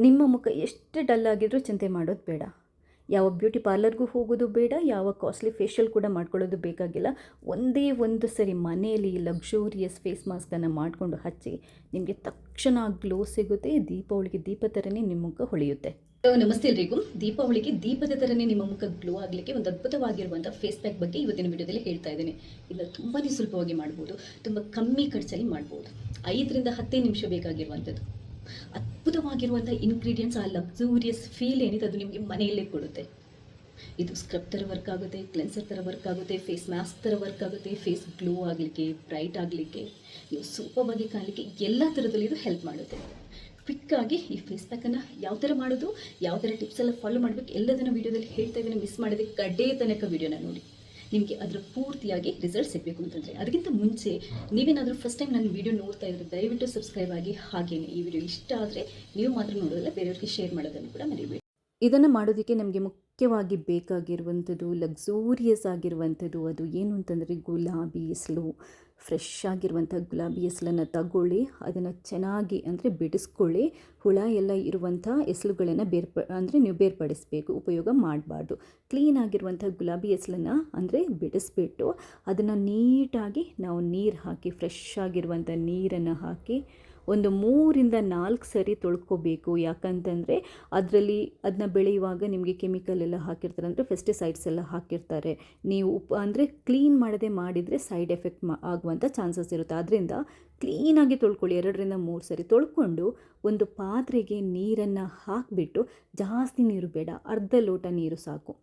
ನಿಮ್ಮ ಮುಖ ಎಷ್ಟು ಡಲ್ ಆಗಿದ್ರೂ ಚಿಂತೆ ಮಾಡೋದು ಬೇಡ. ಯಾವ ಬ್ಯೂಟಿ ಪಾರ್ಲರ್ಗೂ ಹೋಗೋದು ಬೇಡ, ಯಾವ ಕಾಸ್ಟ್ಲಿ ಫೇಶಿಯಲ್ ಕೂಡ ಮಾಡ್ಕೊಳ್ಳೋದು ಬೇಕಾಗಿಲ್ಲ. ಒಂದೇ ಒಂದು ಸರಿ ಮನೆಯಲ್ಲಿ ಲಕ್ಸುರಿಯಸ್ ಫೇಸ್ ಮಾಸ್ಕನ್ನು ಮಾಡಿಕೊಂಡು ಹಚ್ಚಿ, ನಿಮಗೆ ತಕ್ಷಣ ಗ್ಲೋ ಸಿಗುತ್ತೆ. ದೀಪಾವಳಿಗೆ ದೀಪ ಥರನೇ ನಿಮ್ಮ ಮುಖ ಹೊಳೆಯುತ್ತೆ. ನಮಸ್ತೆ ಎಲ್ರಿಗೂ. ದೀಪಾವಳಿಗೆ ದೀಪದ ಥರನೇ ನಿಮ್ಮ ಮುಖ ಗ್ಲೋ ಆಗಲಿಕ್ಕೆ ಒಂದು ಅದ್ಭುತವಾಗಿರುವಂಥ ಫೇಸ್ ಪ್ಯಾಕ್ ಬಗ್ಗೆ ಇವತ್ತಿನ ವಿಡಿಯೋದಲ್ಲಿ ಹೇಳ್ತಾ ಇದ್ದೇನೆ. ಇದನ್ನು ತುಂಬಾ ಸುಲಭವಾಗಿ ಮಾಡ್ಬೋದು, ತುಂಬ ಕಮ್ಮಿ ಖರ್ಚಲ್ಲಿ ಮಾಡ್ಬೋದು. 5ರಿಂದ 10 ನಿಮಿಷ ಬೇಕಾಗಿರುವಂಥದ್ದು ಅದ್ಭುತವಾಗಿರುವಂಥ ಇಂಗ್ರೀಡಿಯೆಂಟ್ಸ್, ಆ ಲಕ್ಸುರಿಯಸ್ ಫೀಲ್ ಏನಿದೆ ಅದು ನಿಮಗೆ ಮನೆಯಲ್ಲೇ ಕೊಡುತ್ತೆ. ಇದು ಸ್ಕ್ರಬ್ ಥರ ವರ್ಕ್ ಆಗುತ್ತೆ, ಕ್ಲೆನ್ಸರ್ ಥರ ವರ್ಕ್ ಆಗುತ್ತೆ, ಫೇಸ್ ಮಾಸ್ಕ್ ಥರ ವರ್ಕ್ ಆಗುತ್ತೆ, ಫೇಸ್ ಗ್ಲೋ ಆಗಲಿಕ್ಕೆ, ಬ್ರೈಟ್ ಆಗಲಿಕ್ಕೆ, ನೀವು ಸೂಪರ್ವಾಗಿ ಕಾಣಲಿಕ್ಕೆ ಎಲ್ಲ ಥರದಲ್ಲಿ ಇದು ಹೆಲ್ಪ್ ಮಾಡುತ್ತೆ. ಕ್ವಿಕ್ಕಾಗಿ ಈ ಫೇಸ್ ಪ್ಯಾಕನ್ನು ಯಾವ ಥರ ಮಾಡೋದು, ಯಾವ ಥರ ಟಿಪ್ಸ್ ಎಲ್ಲ ಫಾಲೋ ಮಾಡಬೇಕು ಎಲ್ಲದನ್ನು ವೀಡಿಯೋದಲ್ಲಿ ಹೇಳ್ತಾ ಇದ್ದೀನಿ. ಮಿಸ್ ಮಾಡಿದೆ ಕಡ್ಡೇ ತನಕ ವೀಡಿಯೋನ ನೋಡಿ, ನಿಮಗೆ ಅದರ ಪೂರ್ತಿಯಾಗಿ ರಿಸಲ್ಟ್ ಸಿಗಬೇಕು ಅಂತಂದರೆ. ಅದಕ್ಕಿಂತ ಮುಂಚೆ ನೀವೇನಾದರೂ ಫಸ್ಟ್ ಟೈಮ್ ನನ್ನ ವೀಡಿಯೋ ನೋಡ್ತಾ ಇದ್ದರೆ ದಯವಿಟ್ಟು ಸಬ್ಸ್ಕ್ರೈಬ್ ಆಗಿ. ಹಾಗೆಯೇ ಈ ವಿಡಿಯೋ ಇಷ್ಟ ಆದರೆ ನೀವು ಮಾತ್ರ ನೋಡೋದಲ್ಲ, ಬೇರೆಯವರಿಗೆ ಶೇರ್ ಮಾಡೋದನ್ನು ಕೂಡ ಮರಿಬೇಡಿ. ಇದನ್ನು ಮಾಡೋದಕ್ಕೆ ನಮಗೆ ಮುಖ್ಯವಾಗಿ ಬೇಕಾಗಿರುವಂಥದ್ದು ಲಕ್ಸೂರಿಯಸ್ ಆಗಿರುವಂಥದ್ದು. ಅದು ಏನು ಅಂತಂದರೆ ಗುಲಾಬಿ ಎಸಳು, ಫ್ರೆಶ್ ಆಗಿರುವಂಥ ಗುಲಾಬಿ ಎಸಳನ್ನು ತಗೊಳ್ಳಿ, ಅದನ್ನು ಚೆನ್ನಾಗಿ ಅಂದರೆ ಬಿಡಿಸ್ಕೊಳ್ಳಿ. ಹುಳ ಎಲ್ಲ ಇರುವಂಥ ಎಸಳುಗಳನ್ನು ನೀವು ಬೇರ್ಪಡಿಸಬೇಕು, ಉಪಯೋಗ ಮಾಡಬಾರ್ದು. ಕ್ಲೀನ್ ಆಗಿರುವಂಥ ಗುಲಾಬಿ ಎಸಳನ್ನು ಅಂದರೆ ಬಿಡಿಸ್ಬಿಟ್ಟು ಅದನ್ನು ನೀಟಾಗಿ ನಾವು ನೀರು ಹಾಕಿ, ಫ್ರೆಶ್ ಆಗಿರುವಂಥ ನೀರನ್ನು ಹಾಕಿ ಒಂದು 3ರಿಂದ 4 ಸರಿ ತೊಳ್ಕೊಬೇಕು. ಯಾಕಂತಂದರೆ ಅದನ್ನ ಬೆಳೆಯುವಾಗ ನಿಮಗೆ ಕೆಮಿಕಲ್ ಎಲ್ಲ ಹಾಕಿರ್ತಾರೆ, ಅಂದರೆ ಪೆಸ್ಟಿಸೈಡ್ಸ್ ಎಲ್ಲ ಹಾಕಿರ್ತಾರೆ. ನೀವು ಕ್ಲೀನ್ ಮಾಡಿದರೆ ಸೈಡ್ ಎಫೆಕ್ಟ್ ಆಗುವಂಥ ಚಾನ್ಸಸ್ ಇರುತ್ತೆ. ಆದ್ದರಿಂದ ಕ್ಲೀನಾಗಿ ತೊಳ್ಕೊಳ್ಳಿ. 2ರಿಂದ 3 ಸರಿ ತೊಳ್ಕೊಂಡು ಒಂದು ಪಾತ್ರೆಗೆ ನೀರನ್ನು ಹಾಕಿಬಿಟ್ಟು, ಜಾಸ್ತಿ ನೀರು ಬೇಡ, ಅರ್ಧ ಲೋಟ ನೀರು ಸಾಕು.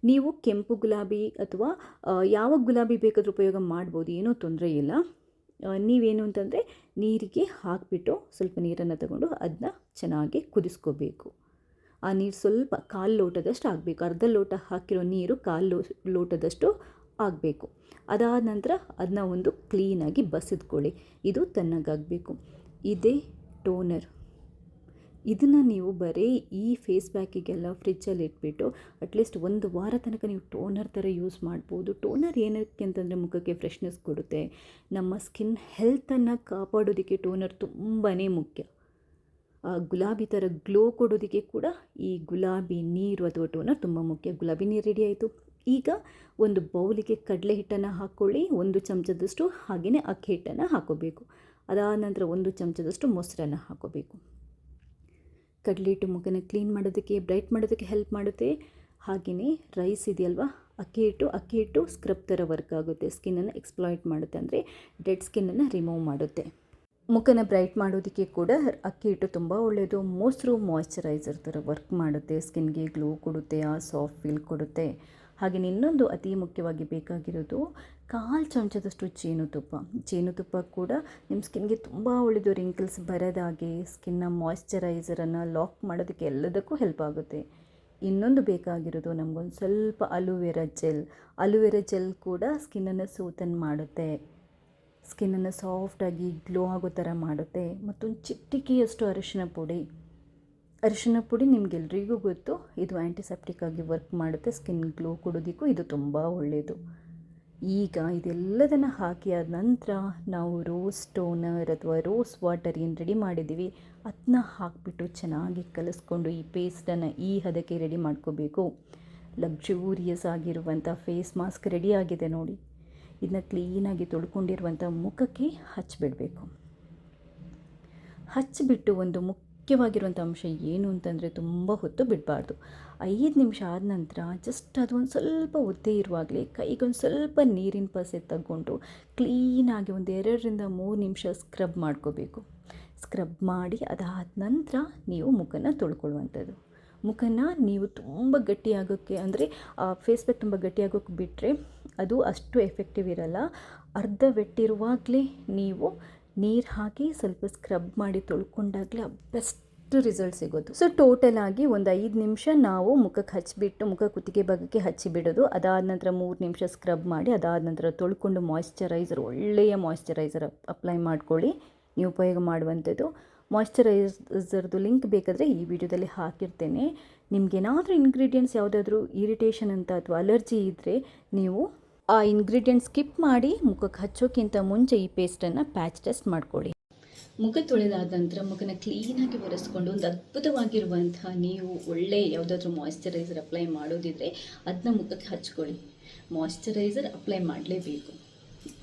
ನೀವು ಕೆಂಪು ಗುಲಾಬಿ ಅಥವಾ ಯಾವ ಗುಲಾಬಿ ಬೇಕಾದರೂ ಉಪಯೋಗ ಮಾಡ್ಬೋದು, ಏನೂ ತೊಂದರೆ ಇಲ್ಲ. ನೀವೇನು ಅಂತಂದರೆ ನೀರಿಗೆ ಹಾಕಿಬಿಟ್ಟು ಸ್ವಲ್ಪ ನೀರನ್ನು ತಗೊಂಡು ಅದನ್ನ ಚೆನ್ನಾಗಿ ಕುದಿಸ್ಕೋಬೇಕು. ಆ ನೀರು ಸ್ವಲ್ಪ 1/4 ಲೋಟದಷ್ಟು ಆಗಬೇಕು. ಅರ್ಧ ಲೋಟ ಹಾಕಿರೋ ನೀರು 1/4 ಲೋಟದಷ್ಟು ಆಗಬೇಕು. ಅದಾದ ನಂತರ ಅದನ್ನ ಒಂದು ಕ್ಲೀನಾಗಿ ಬಸಿದ್ಕೊಳ್ಳಿ. ಇದು ತಣ್ಣಗಾಗಬೇಕು. ಇದೇ ಟೋನರ್. ಇದನ್ನು ನೀವು ಬರೀ ಈ ಫೇಸ್ ಪ್ಯಾಕಿಗೆಲ್ಲ ಫ್ರಿಜ್ಜಲ್ಲಿ ಇಟ್ಬಿಟ್ಟು ಅಟ್ಲೀಸ್ಟ್ 1 ವಾರ ತನಕ ನೀವು ಟೋನರ್ ಥರ ಯೂಸ್ ಮಾಡ್ಬೋದು. ಟೋನರ್ ಏನಕ್ಕೆ ಅಂತಂದರೆ ಮುಖಕ್ಕೆ ಫ್ರೆಶ್ನೆಸ್ ಕೊಡುತ್ತೆ. ನಮ್ಮ ಸ್ಕಿನ್ ಹೆಲ್ತನ್ನು ಕಾಪಾಡೋದಕ್ಕೆ ಟೋನರ್ ತುಂಬಾ ಮುಖ್ಯ. ಗುಲಾಬಿ ಥರ ಗ್ಲೋ ಕೊಡೋದಕ್ಕೆ ಕೂಡ ಈ ಗುಲಾಬಿ ನೀರು ಅಥವಾ ಟೋನರ್ ತುಂಬ ಮುಖ್ಯ. ಗುಲಾಬಿ ನೀರು ರೆಡಿ ಆಯಿತು. ಈಗ ಒಂದು ಬೌಲಿಗೆ ಕಡಲೆ ಹಿಟ್ಟನ್ನು ಹಾಕ್ಕೊಳ್ಳಿ, 1 ಚಮಚದಷ್ಟು. ಹಾಗೆಯೇ ಅಕ್ಕಿ ಹಿಟ್ಟನ್ನು ಹಾಕೋಬೇಕು. ಅದಾದ ನಂತರ 1 ಚಮಚದಷ್ಟು ಮೊಸರನ್ನು ಹಾಕೋಬೇಕು. ಕಡಲೆ ಹಿಟ್ಟು ಮುಖನ ಕ್ಲೀನ್ ಮಾಡೋದಕ್ಕೆ, ಬ್ರೈಟ್ ಮಾಡೋದಕ್ಕೆ ಹೆಲ್ಪ್ ಮಾಡುತ್ತೆ. ಹಾಗೆಯೇ ರೈಸ್ ಇದೆಯಲ್ವ, ಅಕ್ಕಿ ಹಿಟ್ಟು ಸ್ಕ್ರಬ್ ಥರ ವರ್ಕ್ ಆಗುತ್ತೆ. ಸ್ಕಿನ್ನನ್ನು ಎಕ್ಸ್ಪ್ಲಾಯ್ಟ್ ಮಾಡುತ್ತೆ, ಅಂದರೆ ಡೆಡ್ ಸ್ಕಿನ್ನನ್ನು ರಿಮೂವ್ ಮಾಡುತ್ತೆ. ಮುಖನ ಬ್ರೈಟ್ ಮಾಡೋದಕ್ಕೆ ಕೂಡ ಅಕ್ಕಿ ಹಿಟ್ಟು ತುಂಬ ಒಳ್ಳೆಯದು. ಮೊಸರು ಮಾಯ್ಶ್ಚರೈಸರ್ ಥರ ವರ್ಕ್ ಮಾಡುತ್ತೆ, ಸ್ಕಿನ್ಗೆ ಗ್ಲೋ ಕೊಡುತ್ತೆ, ಆ ಸಾಫ್ಟ್ ಫೀಲ್ ಕೊಡುತ್ತೆ. ಹಾಗೆಯೇ ಇನ್ನೊಂದು ಅತಿ ಮುಖ್ಯವಾಗಿ ಬೇಕಾಗಿರೋದು 1/4 ಚಮಚದಷ್ಟು ಜೇನುತುಪ್ಪ ಕೂಡ ನಿಮ್ಮ ಸ್ಕಿನ್ಗೆ ತುಂಬ ಒಳ್ಳೆಯದು. ರಿಂಕಲ್ಸ್ ಬರದಾಗೆ ಸ್ಕಿನ್ನ ಮಾಯ್ಶ್ಚರೈಸರನ್ನು ಲಾಕ್ ಮಾಡೋದಕ್ಕೆ ಎಲ್ಲದಕ್ಕೂ ಹೆಲ್ಪ್ ಆಗುತ್ತೆ. ಇನ್ನೊಂದು ಬೇಕಾಗಿರೋದು ನಮಗೊಂದು ಸ್ವಲ್ಪ ಅಲೋವೆರಾ ಜೆಲ್ ಕೂಡ ಸ್ಕಿನ್ನನ್ನು ಸೂತನ್ ಮಾಡುತ್ತೆ, ಸ್ಕಿನ್ನನ್ನು ಸಾಫ್ಟಾಗಿ ಗ್ಲೋ ಆಗೋ ಥರ ಮಾಡುತ್ತೆ. ಮತ್ತೊಂದು ಚಿಟಿಕೆಯಷ್ಟು ಅರಿಶಿನ ಪುಡಿ ನಿಮಗೆಲ್ರಿಗೂ ಗೊತ್ತು, ಇದು ಆ್ಯಂಟಿಸೆಪ್ಟಿಕ್ ಆಗಿ ವರ್ಕ್ ಮಾಡುತ್ತೆ. ಸ್ಕಿನ್ ಗ್ಲೋ ಕೊಡೋದಕ್ಕೂ ಇದು ತುಂಬ ಒಳ್ಳೆಯದು. ಈಗ ಇದೆಲ್ಲದನ್ನು ಹಾಕಿ ಆದ ನಂತರ ನಾವು ರೋಸ್ ಟೋನರ್ ಅಥವಾ ರೋಸ್ ವಾಟರ್ ಏನು ರೆಡಿ ಮಾಡಿದ್ದೀವಿ ಅದನ್ನ ಹಾಕಿಬಿಟ್ಟು ಚೆನ್ನಾಗಿ ಕಲಿಸ್ಕೊಂಡು ಈ ಪೇಸ್ಟನ್ನು ಈ ಹದಕ್ಕೆ ರೆಡಿ ಮಾಡ್ಕೋಬೇಕು. ಲಕ್ಸುರಿಯಸ್ ಆಗಿರುವಂಥ ಫೇಸ್ ಮಾಸ್ಕ್ ರೆಡಿ ಆಗಿದೆ ನೋಡಿ. ಇದನ್ನ ಕ್ಲೀನಾಗಿ ತೊಳ್ಕೊಂಡಿರುವಂಥ ಮುಖಕ್ಕೆ ಹಚ್ಚಿಬಿಡಬೇಕು. ಹಚ್ಚಿಬಿಟ್ಟು ಒಂದು ಮುಖ್ಯವಾಗಿರುವಂಥ ಅಂಶ ಏನು ಅಂತಂದರೆ ತುಂಬ ಹೊತ್ತು ಬಿಡಬಾರ್ದು. 5 ನಿಮಿಷ ಆದ ನಂತರ ಜಸ್ಟ್ ಅದೊಂದು ಸ್ವಲ್ಪ ಒದ್ದೆ ಇರುವಾಗಲೇ ಕೈಗೊಂದು ಸ್ವಲ್ಪ ನೀರಿನ ಪಸೆ ತಗೊಂಡು ಕ್ಲೀನಾಗಿ ಒಂದು 2ರಿಂದ 3 ನಿಮಿಷ ಸ್ಕ್ರಬ್ ಮಾಡ್ಕೋಬೇಕು. ಸ್ಕ್ರಬ್ ಮಾಡಿ ಅದಾದ ನಂತರ ನೀವು ಮುಖನ ತೊಳ್ಕೊಳ್ಳುವಂಥದ್ದು. ಮುಖನ ನೀವು ತುಂಬ ಗಟ್ಟಿಯಾಗೋಕ್ಕೆ, ಅಂದರೆ ಫೇಸ್ ಪ್ಯಾಕ್ ತುಂಬ ಗಟ್ಟಿಯಾಗೋಕ್ಕೆ ಬಿಟ್ಟರೆ ಅದು ಅಷ್ಟು ಎಫೆಕ್ಟಿವ್ ಇರಲ್ಲ. ಅರ್ಧ ವೆಟ್ಟಿರುವಾಗಲೇ ನೀವು ನೀರು ಹಾಕಿ ಸ್ವಲ್ಪ ಸ್ಕ್ರಬ್ ಮಾಡಿ ತೊಳ್ಕೊಂಡಾಗಲೇ ಬೆಸ್ಟ್ ರಿಸಲ್ಟ್ ಸಿಗೋದು. ಸೊ ಟೋಟಲ್ ಆಗಿ ಒಂದು 5 ನಿಮಿಷ ನಾವು ಮುಖಕ್ಕೆ ಹಚ್ಚಿಬಿಟ್ಟು ಮುಖ ಕುತ್ತಿಗೆ ಭಾಗಕ್ಕೆ ಹಚ್ಚಿಬಿಡೋದು. ಅದಾದ ನಂತರ 3 ನಿಮಿಷ ಸ್ಕ್ರಬ್ ಮಾಡಿ ಅದಾದ ನಂತರ ತೊಳ್ಕೊಂಡು ಒಳ್ಳೆಯ ಮಾಯ್ಶ್ಚರೈಸರ್ ಅಪ್ಲೈ ಮಾಡ್ಕೊಳ್ಳಿ. ನೀವು ಉಪಯೋಗ ಮಾಡುವಂಥದ್ದು ಮಾಯ್ಶ್ಚರೈಸರ್ದು ಲಿಂಕ್ ಬೇಕಾದರೆ ಈ ವಿಡಿಯೋದಲ್ಲಿ ಹಾಕಿರ್ತೇನೆ. ನಿಮಗೇನಾದರೂ ಇಂಗ್ರೀಡಿಯೆಂಟ್ಸ್ ಯಾವುದಾದ್ರೂ ಇರಿಟೇಷನ್ ಅಂತ ಅಥವಾ ಅಲರ್ಜಿ ಇದ್ದರೆ ನೀವು ಆ ಇಂಗ್ರೀಡಿಯೆಂಟ್ ಸ್ಕಿಪ್ ಮಾಡಿ ಮುಖಕ್ಕೆ ಹಚ್ಚೋಕ್ಕಿಂತ ಮುಂಚೆ ಈ ಪೇಸ್ಟನ್ನು ಪ್ಯಾಚ್ ಟೆಸ್ಟ್ ಮಾಡ್ಕೊಳ್ಳಿ. ಮುಖ ತೊಳೆದಾದ ನಂತರ ಮುಖನ ಕ್ಲೀನಾಗಿ ಒರೆಸ್ಕೊಂಡು ಒಂದು ಅದ್ಭುತವಾಗಿರುವಂತಹ ನೀವು ಒಳ್ಳೆ ಯಾವುದಾದ್ರೂ ಮಾಯಿಶ್ಚರೈಸರ್ ಅಪ್ಲೈ ಮಾಡೋದಿದ್ರೆ ಅದನ್ನ ಮುಖಕ್ಕೆ ಹಚ್ಕೊಳ್ಳಿ. ಮಾಯಿಶ್ಚರೈಸರ್ ಅಪ್ಲೈ ಮಾಡಲೇಬೇಕು.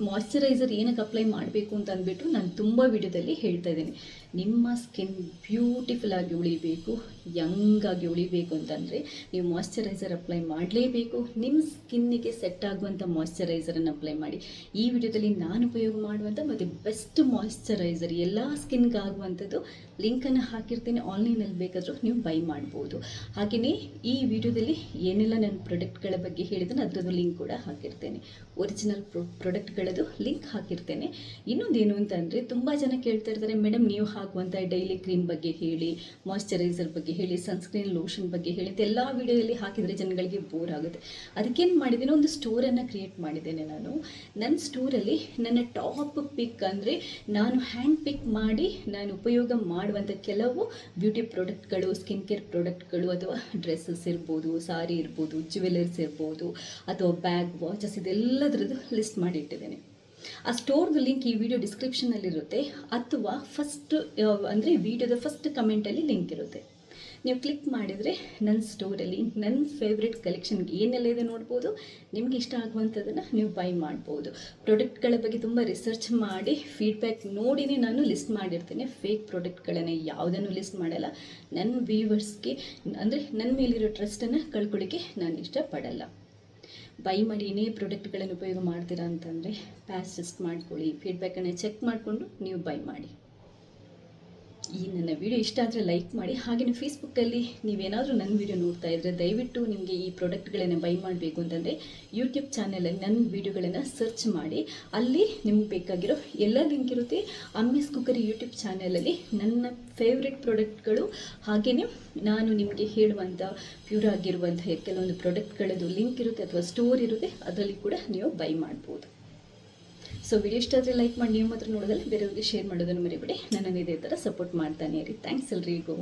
ಮಾಯಿಶ್ಚರೈಸರ್ ಏನಕ್ಕೆ ಅಪ್ಲೈ ಮಾಡಬೇಕು ಅಂತ ಅಂದ್ಬಿಟ್ಟು ನಾನು ತುಂಬ ವಿಡಿಯೋದಲ್ಲಿ ಹೇಳ್ತಾ ಇದ್ದೀನಿ. ನಿಮ್ಮ ಸ್ಕಿನ್ ಬ್ಯೂಟಿಫುಲ್ ಆಗಿ ಉಳಿಬೇಕು, ಯಂಗ್ ಆಗಿ ಉಳಿಬೇಕು ಅಂತಂದರೆ ನೀವು ಮಾಯಿಶ್ಚರೈಸರ್ ಅಪ್ಲೈ ಮಾಡಲೇಬೇಕು. ನಿಮ್ಮ ಸ್ಕಿನ್ನಿಗೆ ಸೆಟ್ ಆಗುವಂಥ ಮಾಯಿಶ್ಚರೈಸರನ್ನು ಅಪ್ಲೈ ಮಾಡಿ. ಈ ವಿಡಿಯೋದಲ್ಲಿ ನಾನು ಉಪಯೋಗ ಮಾಡುವಂಥ ಮತ್ತು ಬೆಸ್ಟ್ ಮಾಯಿಶ್ಚರೈಸರ್ ಎಲ್ಲ ಸ್ಕಿನ್ಗೆ ಆಗುವಂಥದ್ದು ಲಿಂಕನ್ನು ಹಾಕಿರ್ತೀನಿ. ಆನ್ಲೈನಲ್ಲಿ ಬೇಕಾದರೂ ನೀವು ಬೈ ಮಾಡ್ಬೋದು. ಹಾಗೆಯೇ ಈ ವಿಡಿಯೋದಲ್ಲಿ ಏನೆಲ್ಲ ನಾನು ಪ್ರಾಡಕ್ಟ್ಗಳ ಬಗ್ಗೆ ಹೇಳಿದ್ರೆ ಅದರದ್ದು ಲಿಂಕ್ ಕೂಡ ಹಾಕಿರ್ತೇನೆ. Original ಪ್ರಾಡಕ್ಟ್ಗಳದ್ದು link ಹಾಕಿರ್ತೇನೆ. ಇನ್ನೊಂದೇನು ಅಂತಂದರೆ ತುಂಬ ಜನ ಕೇಳ್ತಾ ಇರ್ತಾರೆ, ಮೇಡಮ್ ನೀವು ಹಾಕುವಂಥ ಡೈಲಿ ಕ್ರೀಮ್ ಬಗ್ಗೆ ಹೇಳಿ, ಮಾಯಿಶ್ಚರೈಸರ್ ಬಗ್ಗೆ ಹೇಳಿ, ಸನ್ಸ್ಕ್ರೀನ್ ಲೋಷನ್ ಬಗ್ಗೆ ಹೇಳಿ ಅಂತ ಎಲ್ಲ ವಿಡಿಯೋದಲ್ಲಿ ಹಾಕಿದರೆ ಜನಗಳಿಗೆ ಬೋರ್ ಆಗುತ್ತೆ. ಅದಕ್ಕೇನು ಮಾಡಿದ್ದೇನೆ, ಒಂದು ಸ್ಟೋರನ್ನು ಕ್ರಿಯೇಟ್ ಮಾಡಿದ್ದೇನೆ ನಾನು. ನನ್ನ ಸ್ಟೋರಲ್ಲಿ ನನ್ನ ಟಾಪ್ ಪಿಕ್ ಅಂದರೆ ನಾನು ಹ್ಯಾಂಡ್ ಪಿಕ್ ಮಾಡಿ ನಾನು ಉಪಯೋಗ ಮಾಡುವಂಥ ಕೆಲವು ಬ್ಯೂಟಿ ಪ್ರಾಡಕ್ಟ್ಗಳು, ಸ್ಕಿನ್ ಕೇರ್ ಪ್ರಾಡಕ್ಟ್ಗಳು ಅಥವಾ ಡ್ರೆಸ್ಸಸ್ ಇರ್ಬೋದು, ಸಾರಿ ಇರ್ಬೋದು, ಜ್ಯುವೆಲರ್ಸ್ ಇರ್ಬೋದು ಅಥವಾ ಬ್ಯಾಗ್, ವಾಚಸ್ ಇದೆಲ್ಲದರದ್ದು ಲಿಸ್ಟ್ ಮಾಡಿ ಇಟ್ಟಿದ್ದೇನೆ. ಆ ಸ್ಟೋರ್ದು ಲಿಂಕ್ ಈ ವಿಡಿಯೋ ಡಿಸ್ಕ್ರಿಪ್ಷನಲ್ಲಿರುತ್ತೆ ಅಥವಾ ಫಸ್ಟ್ ಅಂದರೆ ವಿಡಿಯೋದ ಫಸ್ಟ್ ಕಮೆಂಟಲ್ಲಿ ಲಿಂಕ್ ಇರುತ್ತೆ. ನೀವು ಕ್ಲಿಕ್ ಮಾಡಿದರೆ ನನ್ನ ಸ್ಟೋರಲ್ಲಿ ನನ್ನ ಫೇವ್ರೆಟ್ ಕಲೆಕ್ಷನ್ಗೆ ಏನೆಲ್ಲ ಇದೆ ನೋಡ್ಬೋದು. ನಿಮ್ಗೆ ಇಷ್ಟ ಆಗುವಂಥದ್ದನ್ನು ನೀವು ಬೈ ಮಾಡ್ಬೋದು. ಪ್ರಾಡಕ್ಟ್ಗಳ ಬಗ್ಗೆ ತುಂಬ ರಿಸರ್ಚ್ ಮಾಡಿ ಫೀಡ್ಬ್ಯಾಕ್ ನೋಡಿನೇ ನಾನು ಲಿಸ್ಟ್ ಮಾಡಿರ್ತೀನಿ. ಫೇಕ್ ಪ್ರಾಡಕ್ಟ್ಗಳನ್ನು ಯಾವುದನ್ನು ಲಿಸ್ಟ್ ಮಾಡಲ್ಲ. ನನ್ನ ವ್ಯೂವರ್ಸ್ಗೆ ಅಂದರೆ ನನ್ನ ಮೇಲಿರೋ ಟ್ರಸ್ಟನ್ನು ಕಳ್ಕೊಳ್ಳಿಕ್ಕೆ ನಾನು ಇಷ್ಟಪಡಲ್ಲ. ಬೈ ಮಾಡಿ ಏನೇ ಪ್ರಾಡಕ್ಟ್ಗಳನ್ನು ಉಪಯೋಗ ಮಾಡ್ತೀರಾ ಅಂತಂದರೆ ಪ್ಯಾಚ್ ಟೆಸ್ಟ್ ಮಾಡ್ಕೊಳ್ಳಿ, ಫೀಡ್ಬ್ಯಾಕನ್ನು ಚೆಕ್ ಮಾಡಿಕೊಂಡು ನೀವು ಬೈ ಮಾಡಿ. ಈ ನನ್ನ ವಿಡಿಯೋ ಇಷ್ಟ ಆದರೆ ಲೈಕ್ ಮಾಡಿ. ಹಾಗೆಯೇ ಫೇಸ್ಬುಕ್ಕಲ್ಲಿ ನೀವೇನಾದರೂ ನನ್ನ ವಿಡಿಯೋ ನೋಡ್ತಾ ಇದ್ದರೆ ದಯವಿಟ್ಟು ನಿಮಗೆ ಈ ಪ್ರಾಡಕ್ಟ್ಗಳನ್ನು ಬೈ ಮಾಡಬೇಕು ಅಂತಂದರೆ ಯೂಟ್ಯೂಬ್ ಚಾನಲಲ್ಲಿ ನನ್ನ ವಿಡಿಯೋಗಳನ್ನು ಸರ್ಚ್ ಮಾಡಿ. ಅಲ್ಲಿ ನಿಮ್ಗೆ ಬೇಕಾಗಿರೋ ಎಲ್ಲ ಲಿಂಕ್ ಇರುತ್ತೆ. ಅಮ್ಮೀಸ್ ಕುಕ್ಕರಿ ಯೂಟ್ಯೂಬ್ ಚಾನಲಲ್ಲಿ ನನ್ನ ಫೇವ್ರೆಟ್ ಪ್ರಾಡಕ್ಟ್ಗಳು ಹಾಗೆಯೇ ನಾನು ನಿಮಗೆ ಹೇಳುವಂಥ ಪ್ಯೂರ್ ಆಗಿರುವಂಥ ಕೆಲವೊಂದು ಪ್ರಾಡಕ್ಟ್ಗಳದ್ದು ಲಿಂಕ್ ಇರುತ್ತೆ ಅಥವಾ ಸ್ಟೋರ್ ಇರುತ್ತೆ. ಅದರಲ್ಲಿ ಕೂಡ ನೀವು ಬೈ ಮಾಡ್ಬೋದು. ಸೊ ವಿಡಿಯೋ ಇಷ್ಟ ಆದರೆ ಲೈಕ್ ಮಾಡಿ. ನೀವು ಮಾತ್ರ ನೋಡೋದಲ್ಲ ಬೇರೆಯವ್ರಿಗೆ ಶೇರ್ ಮಾಡೋದನ್ನು ಮರಿಬೇಡಿ. ನನ್ನನ್ನು ಇದೇ ಥರ ಸಪೋರ್ಟ್ ಮಾಡ್ತಾನೆ ಇರಿ. ಥ್ಯಾಂಕ್ಸ್ ಎಲ್ರಿಗೂ.